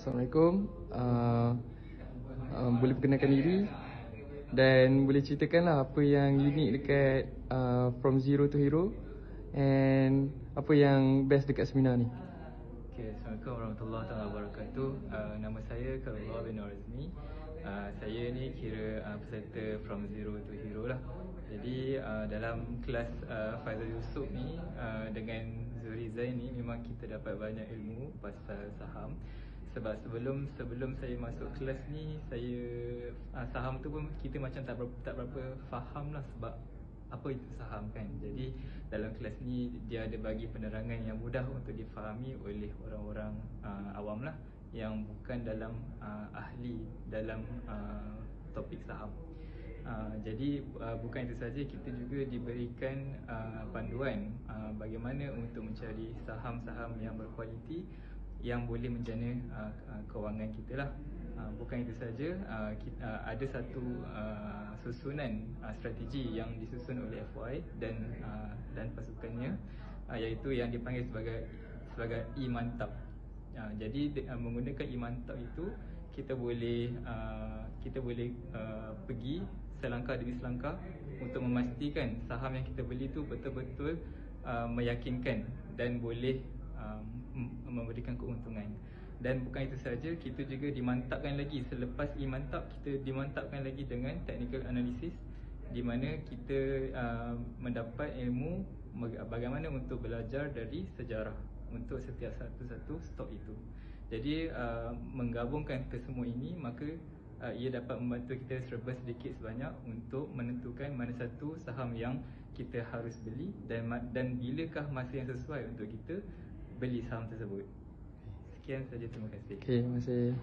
Assalamualaikum. Boleh perkenalkan diri dan boleh ceritakan lah apa yang unik dekat From Zero to Hero and apa yang best dekat seminar ni. Okay, Assalamualaikum warahmatullahi wabarakatuh. Nama saya Khairullah bin Razmi. Saya ni kira peserta From Zero to Hero lah. Jadi dalam kelas Faizal Yusof ni dengan Zuri Zain ni memang kita dapat banyak ilmu pasal saham. Sebab sebelum saya masuk kelas ni, saya saham tu pun kita macam tak berapa faham lah sebab apa itu saham kan. Jadi dalam kelas ni dia ada bagi penerangan yang mudah untuk difahami oleh orang-orang awam lah, yang bukan dalam ahli dalam topik saham. Jadi bukan itu saja, kita juga diberikan panduan bagaimana untuk mencari saham-saham yang berkualiti yang boleh menjana kewangan kita lah. Bukan itu saja, ada satu susunan strategi yang disusun oleh FY dan pasukannya, iaitu yang dipanggil sebagai E-Mantap. Jadi menggunakan E-Mantap itu kita boleh pergi selangkah demi selangkah untuk memastikan saham yang kita beli itu betul-betul meyakinkan dan boleh memberikan keuntungan. Dan bukan itu saja, kita juga dimantapkan lagi. Selepas E-Mantap, kita dimantapkan lagi dengan technical analysis, di mana kita mendapat ilmu bagaimana untuk belajar dari sejarah untuk setiap satu-satu stok itu. Jadi menggabungkan kesemua ini, maka ia dapat membantu kita serba sedikit sebanyak untuk menentukan mana satu saham yang kita harus beli dan bilakah masa yang sesuai untuk kita beli saham tersebut. Sekian saja, terima kasih. Okey, terima kasih.